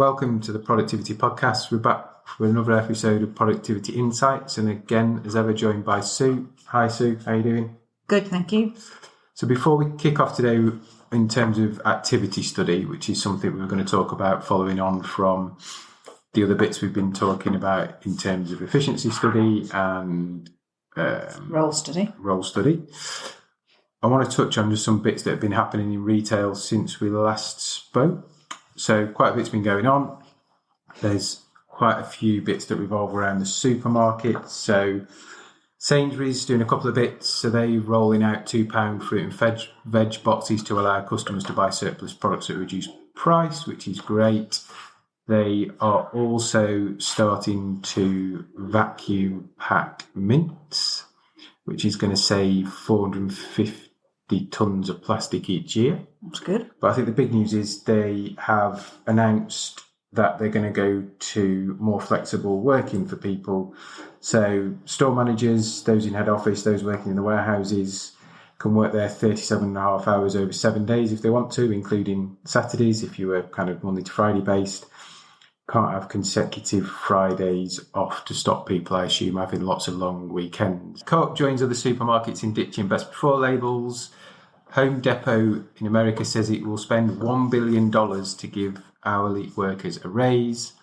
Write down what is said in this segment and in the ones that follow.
Welcome to the Productivity Podcast. We're back for another episode of Productivity Insights, and again, as ever, joined by Sue. Hi Sue, how are you doing? Good, thank you. So before we kick off today in terms of activity study, which is something we were going to talk about following on from the other bits we've been talking about in terms of efficiency study and Role study. I want to touch on just some bits that have been happening in retail since we last spoke. So quite a bit's been going on. There's quite a few bits that revolve around the supermarket. So Sainsbury's doing a couple of bits. So they're rolling out £2 fruit and veg boxes to allow customers to buy surplus products at a reduced price, which is great. They are also starting to vacuum pack mints, which is going to save 450 tonnes of plastic each year. That's good. But I think the big news is they have announced that they're going to go to more flexible working for people. So store managers, those in head office, those working in the warehouses can work there 37.5 hours over 7 days if they want to, including Saturdays if you were kind of Monday to Friday based. Can't have consecutive Fridays off to stop people, I assume, having lots of long weekends. Co-op joins other supermarkets in ditching best before labels. Home Depot in America says it will spend $1 billion to give hourly workers a raise.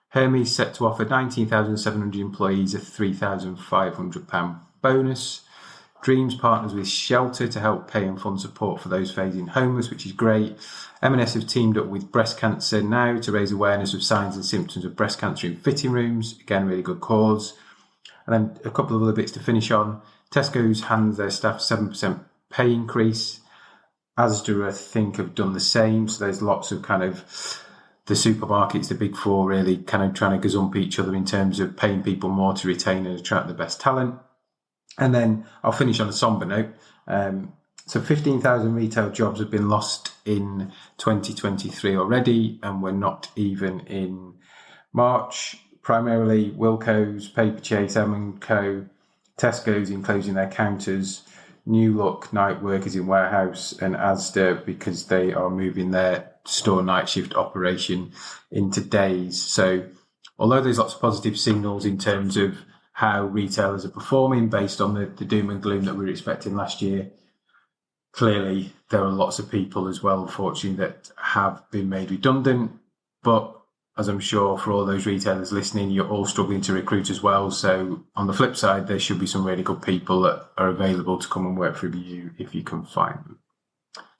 Hermes set to offer 19,700 employees a £3,500 bonus. Dreams partners with Shelter to help pay and fund support for those facing homeless, which is great. M&S have teamed up with Breast Cancer Now to raise awareness of signs and symptoms of breast cancer in fitting rooms. Again, really good cause. And then a couple of other bits to finish on. Tesco's hands their staff 7% pay increase. Asda, ReThink have done the same. So there's lots of kind of the supermarkets, the big four, really kind of trying to gazump each other in terms of paying people more to retain and attract the best talent. And then I'll finish on a somber note. So 15,000 retail jobs have been lost in 2023 already, and we're not even in March. Primarily Wilko's, Paperchase, M&Co, Tesco's in closing their counters, New Look night workers in warehouse, and Asda because they are moving their store night shift operation into days. So although there's lots of positive signals in terms of how retailers are performing based on the doom and gloom that we were expecting last year, clearly there are lots of people as well, unfortunately, that have been made redundant. But as I'm sure for all those retailers listening, you're all struggling to recruit as well. So on the flip side, there should be some really good people that are available to come and work for you if you can find them.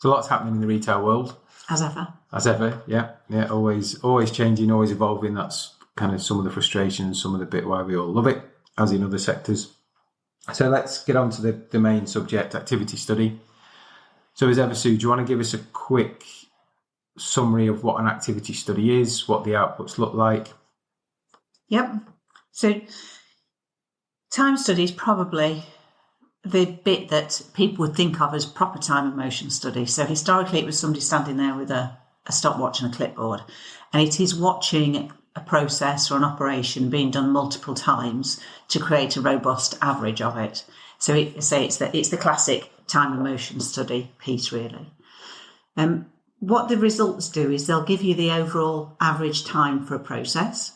So lots happening in the retail world. As ever, yeah. Always changing, always evolving. That's kind of some of the frustrations, some of the bit why we all love it, as in other sectors. So let's get on to the main subject, activity study. So as ever, Sue, do you want to give us a quick summary of what an activity study is, what the outputs look like? Yep. So time study is probably the bit that people would think of as proper time and motion study. So historically, it was somebody standing there with a stopwatch and a clipboard, and it is watching a process or an operation being done multiple times to create a robust average of it. So it's the classic time and motion study piece, really. What the results do is they'll give you the overall average time for a process,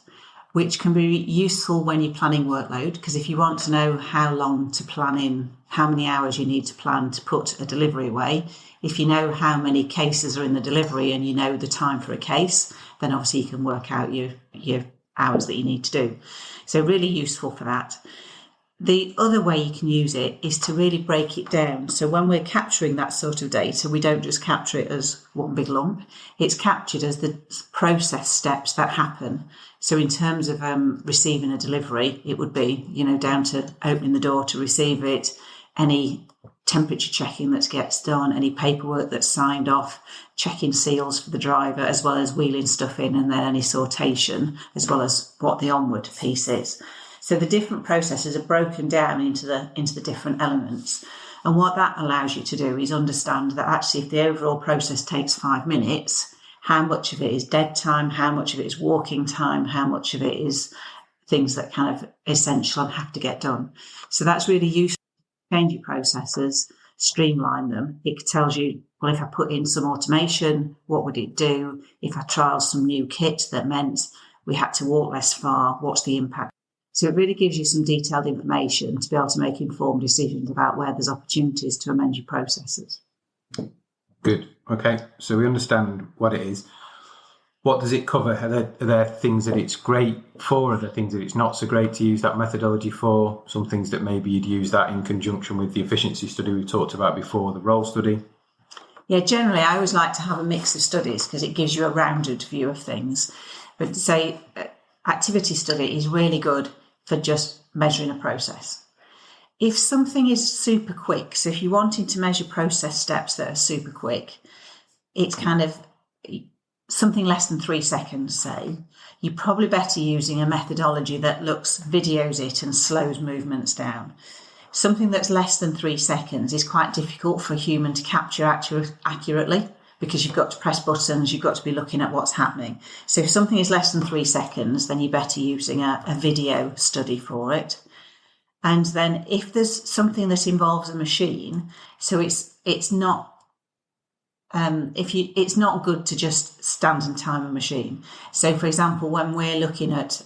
which can be useful when you're planning workload, because if you want to know how long to plan in, how many hours you need to plan to put a delivery away, if you know how many cases are in the delivery and you know the time for a case, then obviously you can work out your hours that you need to do. So really useful for that. The other way you can use it is to really break it down. So when we're capturing that sort of data, we don't just capture it as one big lump. It's captured as the process steps that happen. So in terms of receiving a delivery, it would be, down to opening the door to receive it, any temperature checking that gets done, any paperwork that's signed off, checking seals for the driver, as well as wheeling stuff in, and then any sortation, as well as what the onward piece is. So the different processes are broken down into the different elements. And what that allows you to do is understand that actually if the overall process takes 5 minutes, how much of it is dead time, how much of it is walking time, how much of it is things that kind of essential and have to get done. So that's really useful to change your processes streamline them. It tells you, well, if I put in some automation, what would it do? If I trial some new kit that meant we had to walk less far, what's the impact? So it really gives you some detailed information to be able to make informed decisions about where there's opportunities to amend your processes. Good. Okay. So we understand what it is. What does it cover? Are there things that it's great for? Are there things that it's not so great to use that methodology for? Some things that maybe you'd use that in conjunction with the efficiency study we talked about before, the role study? Yeah, generally I always like to have a mix of studies because it gives you a rounded view of things. But say activity study is really good for just measuring a process. If something is super quick, so if you're wanting to measure process steps that are super quick, it's kind of something less than 3 seconds, say, you're probably better using a methodology that videos it and slows movements down. Something that's less than 3 seconds is quite difficult for a human to capture accurately because you've got to press buttons, you've got to be looking at what's happening. So if something is less than 3 seconds, then you're better using a video study for it. And then if there's something that involves a machine, so it's not it's not good to just stand and time a machine. So, for example, when we're looking at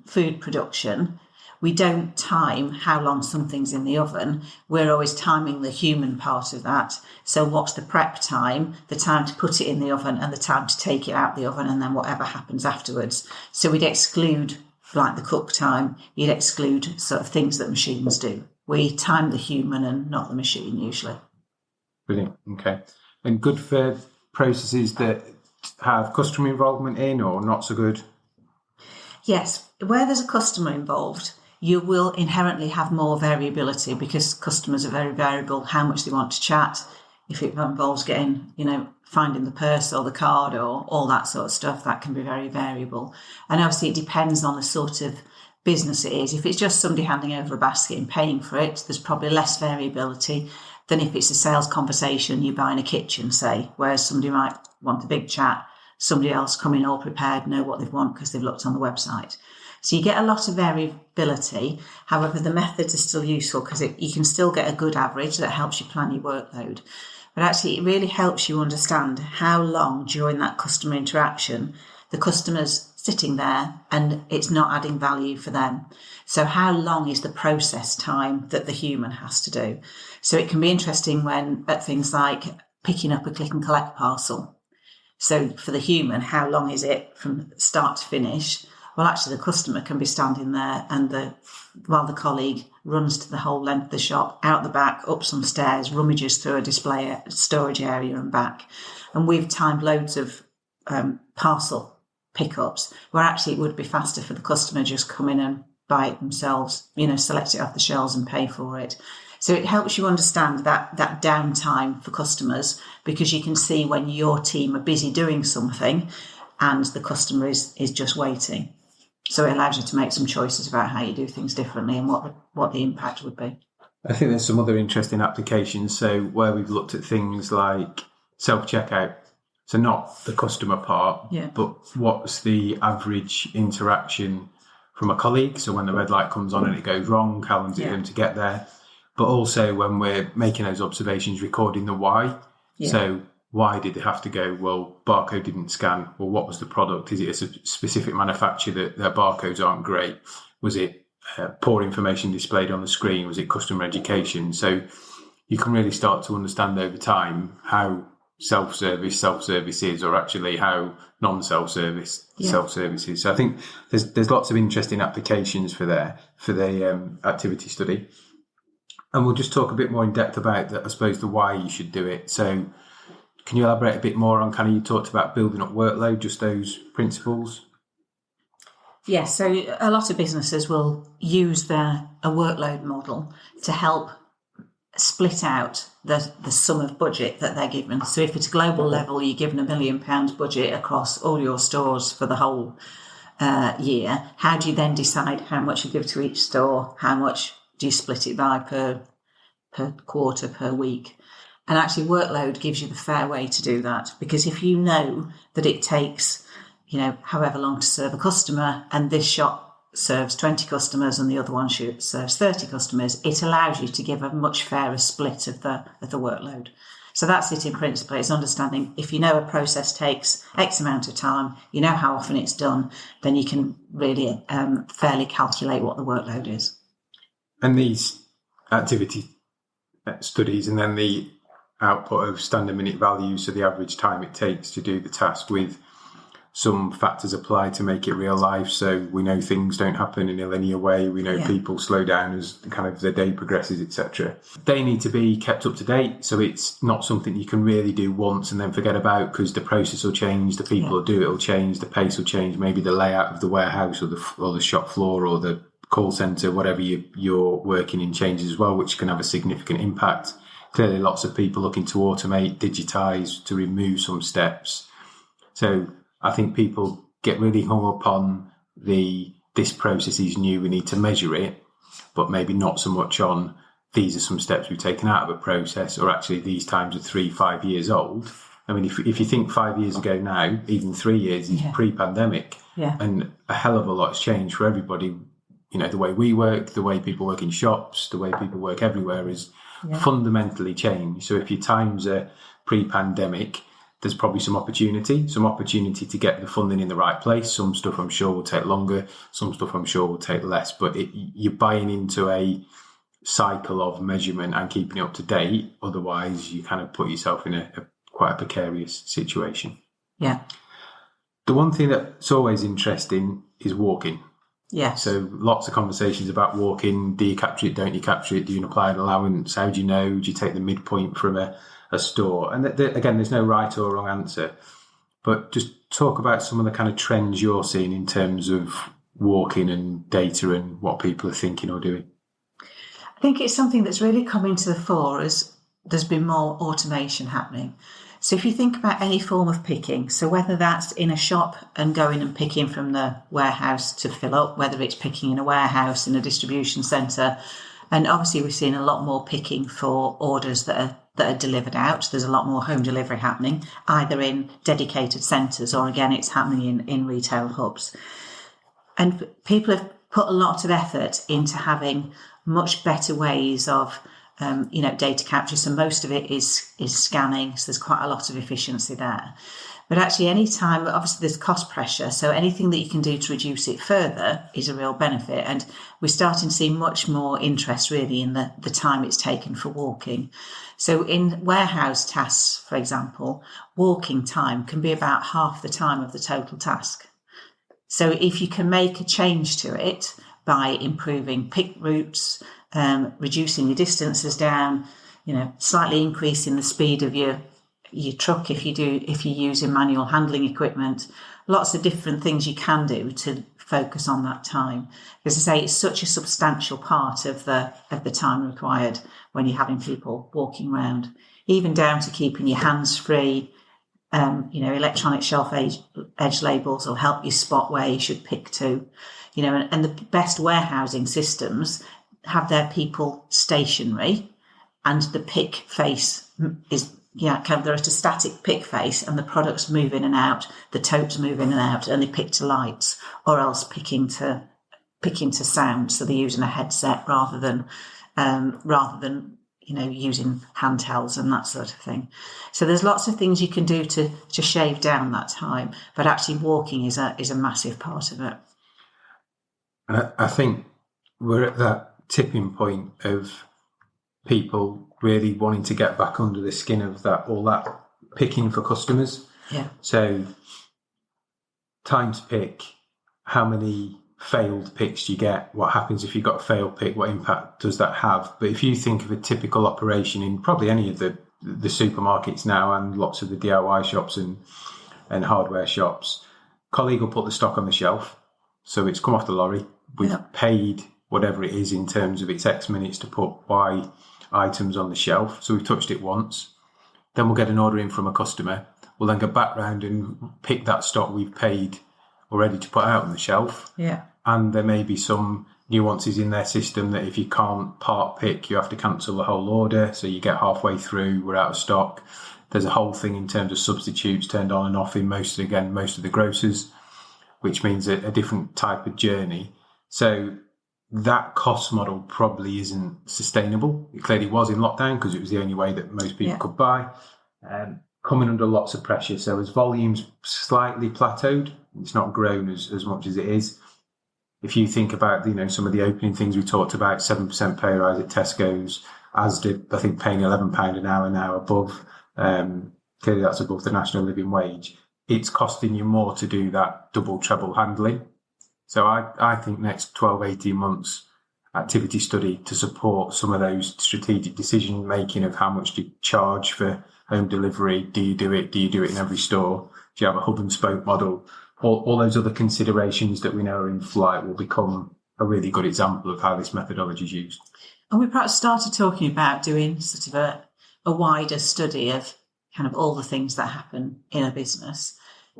food production, we don't time how long something's in the oven. We're always timing the human part of that. So what's the prep time, the time to put it in the oven and the time to take it out the oven and then whatever happens afterwards. So we'd exclude, like the cook time, you'd exclude sort of things that machines do. We time the human and not the machine usually. Brilliant. Okay. And good for processes that have customer involvement in or not so good? Yes. Where there's a customer involved, you will inherently have more variability because customers are very variable, how much they want to chat. If it involves getting, finding the purse or the card or all that sort of stuff, that can be very variable. And obviously it depends on the sort of business it is. If it's just somebody handing over a basket and paying for it, there's probably less variability than if it's a sales conversation, you're buying a kitchen, say, whereas somebody might want a big chat, somebody else come in all prepared, know what they want because they've looked on the website. So you get a lot of variability. However, the methods are still useful because you can still get a good average that helps you plan your workload. But actually, it really helps you understand how long during that customer interaction the customer's sitting there and it's not adding value for them. So how long is the process time that the human has to do? So it can be interesting when at things like picking up a click and collect parcel. So for the human, how long is it from start to finish? Well, actually, the customer can be standing there and while the colleague runs to the whole length of the shop, out the back, up some stairs, rummages through a storage area and back. And we've timed loads of parcel pickups where actually it would be faster for the customer just come in and buy it themselves, select it off the shelves and pay for it. So it helps you understand that downtime for customers because you can see when your team are busy doing something and the customer is just waiting. So it allows you to make some choices about how you do things differently and what the impact would be. I think there's some other interesting applications. So where we've looked at things like self-checkout, so not the customer part, but what's the average interaction from a colleague? So when the red light comes on and it goes wrong, how long does it take them to get there? But also when we're making those observations, recording the why. Yeah. So why did they have to go? Well, barcode didn't scan. Well, what was the product? Is it a specific manufacturer that their barcodes aren't great? Was it poor information displayed on the screen? Was it customer education? So you can really start to understand over time how self-service is, or actually how non-self-service self-service is. So I think there's lots of interesting applications for the activity study. And we'll just talk a bit more in depth about that, I suppose, the why you should do it. So can you elaborate a bit more on you talked about building up workload, just those principles? Yes, so a lot of businesses will use a workload model to help split out the sum of budget that they're given. So if it's a global level, you're given £1 million budget across all your stores for the whole year, how do you then decide how much you give to each store? How much do you split it by per quarter, per week? And actually workload gives you the fair way to do that, because if you know that it takes, however long to serve a customer, and this shop serves 20 customers and the other one serves 30 customers, it allows you to give a much fairer split of the workload. So that's it in principle. It's understanding if you know a process takes X amount of time, you know how often it's done, then you can really fairly calculate what the workload is. And these activity studies and then the output of standard minute values, so the average time it takes to do the task, with some factors applied to make it real life. So we know things don't happen in a linear way. We know people slow down as kind of the day progresses, etc. They need to be kept up to date. So it's not something you can really do once and then forget about, because the process will change, the people who do it will change, the pace will change, maybe the layout of the warehouse or the shop floor or the call centre, whatever you're working in, changes as well, which can have a significant impact. Clearly, lots of people looking to automate, digitise, to remove some steps. So I think people get really hung up on this process is new, we need to measure it, but maybe not so much on these are some steps we've taken out of a process, or actually these times are 3-5 years old. I mean, if you think 5 years ago now, even 3 years is pre-pandemic, and a hell of a lot's changed for everybody. You know, the way we work, the way people work in shops, the way people work everywhere is fundamentally changed. So if your times are pre-pandemic, there's probably some opportunity to get the funding in the right place. Some stuff I'm sure will take longer, some stuff I'm sure will take less, but you're buying into a cycle of measurement and keeping it up to date. Otherwise, you kind of put yourself in a quite a precarious situation. Yeah. The one thing that's always interesting is walking. Yeah. So lots of conversations about walking. Do you capture it? Don't you capture it? Do you apply an allowance? How do you know? Do you take the midpoint from a store? And again, there's no right or wrong answer, but just talk about some of the kind of trends you're seeing in terms of walking and data and what people are thinking or doing. I think it's something that's really coming to the fore as there's been more automation happening. So if you think about any form of picking, so whether that's in a shop and going and picking from the warehouse to fill up, whether it's picking in a warehouse, in a distribution centre, and obviously we've seen a lot more picking for orders that are delivered out. There's a lot more home delivery happening, either in dedicated centres or again it's happening in retail hubs. And people have put a lot of effort into having much better ways of data capture. So most of it is scanning. So there's quite a lot of efficiency there. But actually any time, obviously there's cost pressure. So anything that you can do to reduce it further is a real benefit. And we're starting to see much more interest really in the time it's taken for walking. So in warehouse tasks, for example, walking time can be about half the time of the total task. So if you can make a change to it by improving pick routes, reducing your distances down, slightly increasing the speed of your truck if you're using manual handling equipment, lots of different things you can do to focus on that time. As I say, it's such a substantial part of the time required when you're having people walking around, even down to keeping your hands free. Electronic shelf edge labels will help you spot where you should pick to, and the best warehousing systems have their people stationary and the pick face is they're at a static pick face and the products move in and out, the totes move in and out, and they pick to lights or else picking to sound. So they're using a headset rather than using handhelds and that sort of thing. So there's lots of things you can do to shave down that time, but actually walking is a massive part of it. And I think we're at that tipping point of people really wanting to get back under the skin of all that picking for customers. Yeah. So time to pick, how many failed picks do you get? What happens if you've got a failed pick? What impact does that have? But if you think of a typical operation in probably any of the supermarkets now and lots of the DIY shops and hardware shops, colleague will put the stock on the shelf. So it's come off the lorry. We've paid whatever it is in terms of its X minutes to put Y items on the shelf. So we've touched it once. Then we'll get an order in from a customer. We'll then go back round and pick that stock we've paid already to put out on the shelf. Yeah. And there may be some nuances in their system that if you can't part pick, you have to cancel the whole order. So you get halfway through, we're out of stock. There's a whole thing in terms of substitutes turned on and off in most of the grocers, which means a different type of journey. So that cost model probably isn't sustainable. It clearly was in lockdown because it was the only way that most people could buy. Coming under lots of pressure. So as volumes slightly plateaued, it's not grown as much as it is. If you think about, some of the opening things we talked about, 7% pay rise at Tesco's, Asda, I think paying £11 an hour now above, clearly that's above the national living wage. It's costing you more to do that double, treble handling. So I think next 12, 18 months, activity study to support some of those strategic decision making of how much to charge for home delivery. Do you do it in every store? Do you have a hub and spoke model? All those other considerations that we know are in flight will become a really good example of how this methodology is used. And we perhaps started talking about doing sort of a wider study of kind of all the things that happen in a business.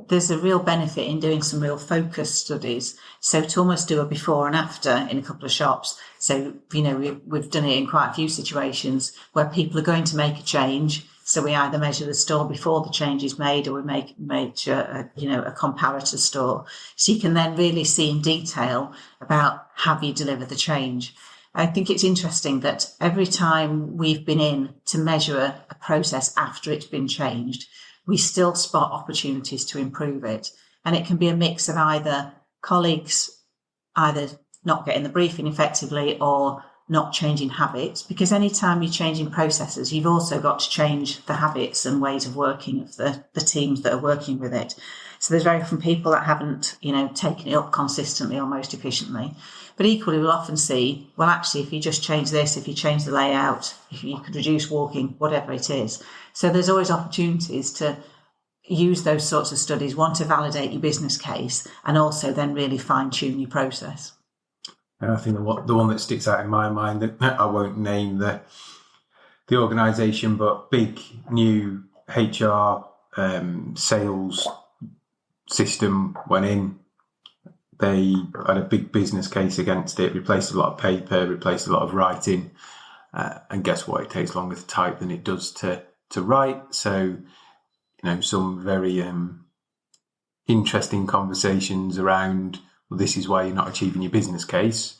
There's a real benefit in doing some real focus studies. So to almost do a before and after in a couple of shops. So, we've done it in quite a few situations where people are going to make a change. So we either measure the store before the change is made, or we make a comparator store. So you can then really see in detail about have you delivered the change. I think it's interesting that every time we've been in to measure a process after it's been changed, we still spot opportunities to improve it. And it can be a mix of either colleagues either not getting the briefing effectively or not changing habits, because anytime you're changing processes, you've also got to change the habits and ways of working of the teams that are working with it. So there's very often people that haven't, taken it up consistently or most efficiently. But equally, we'll often see, well, actually, if you just change this, if you change the layout, if you could reduce walking, whatever it is. So there's always opportunities to use those sorts of studies, one, to validate your business case, and also then really fine-tune your process. And I think the one that sticks out in my mind, that I won't name the organisation, but big new HR sales system went in. They had a big business case against it, replaced a lot of paper, replaced a lot of writing. And guess what? It takes longer to type than it does to write. So, some very interesting conversations around, well, this is why you're not achieving your business case.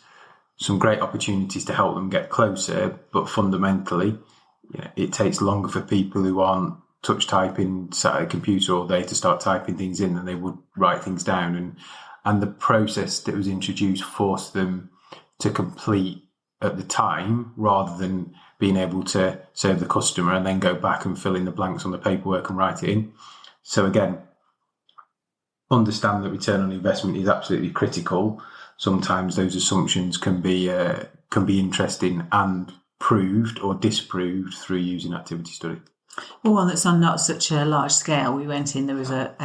Some great opportunities to help them get closer, but fundamentally, it takes longer for people who aren't touch typing, sat at a computer all day to start typing things in than they would write things down. And the process that was introduced forced them to complete at the time rather than being able to serve the customer and then go back and fill in the blanks on the paperwork and write it in. So again, understand that return on investment is absolutely critical. Sometimes those assumptions can be interesting and proved or disproved through using activity study. Well, one that's on not such a large scale. We went in, there was a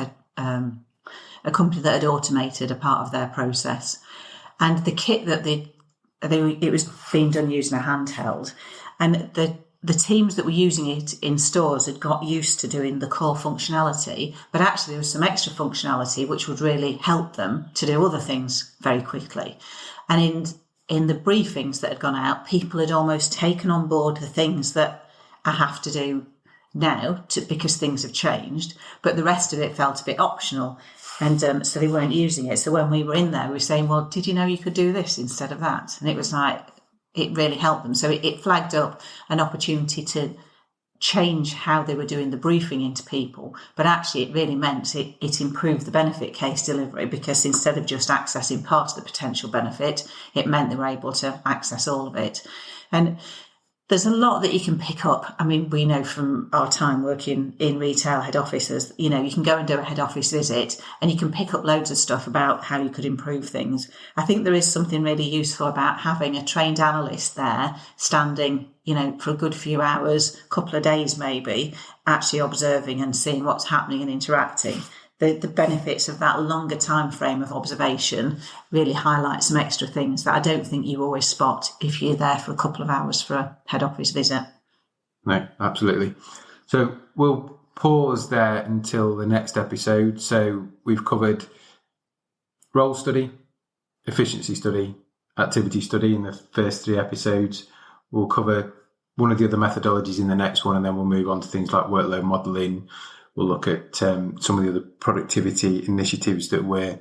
company that had automated a part of their process, and the kit that it was being done using a handheld, and the teams that were using it in stores had got used to doing the core functionality, but actually there was some extra functionality which would really help them to do other things very quickly. And in the briefings that had gone out, people had almost taken on board the things that I have to do now because things have changed, but the rest of it felt a bit optional. And so they weren't using it. So when we were in there, we were saying, well, did you know you could do this instead of that? And it was like, it really helped them. So it flagged up an opportunity to change how they were doing the briefing into people. But actually, it really meant it improved the benefit case delivery, because instead of just accessing part of the potential benefit, it meant they were able to access all of it. And there's a lot that you can pick up. I mean, we know from our time working in retail head offices, you can go and do a head office visit and you can pick up loads of stuff about how you could improve things. I think there is something really useful about having a trained analyst there standing, for a good few hours, couple of days maybe, actually observing and seeing what's happening and interacting. The benefits of that longer time frame of observation really highlight some extra things that I don't think you always spot if you're there for a couple of hours for a head office visit. No, absolutely. So we'll pause there until the next episode. So we've covered role study, efficiency study, activity study in the first 3 episodes. We'll cover one of the other methodologies in the next one, and then we'll move on to things like workload modelling. We'll look at some of the other productivity initiatives that we're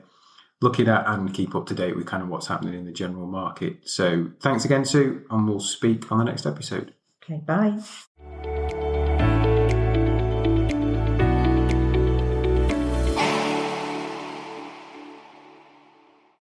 looking at and keep up to date with kind of what's happening in the general market. So thanks again, Sue, and we'll speak on the next episode. Okay, bye.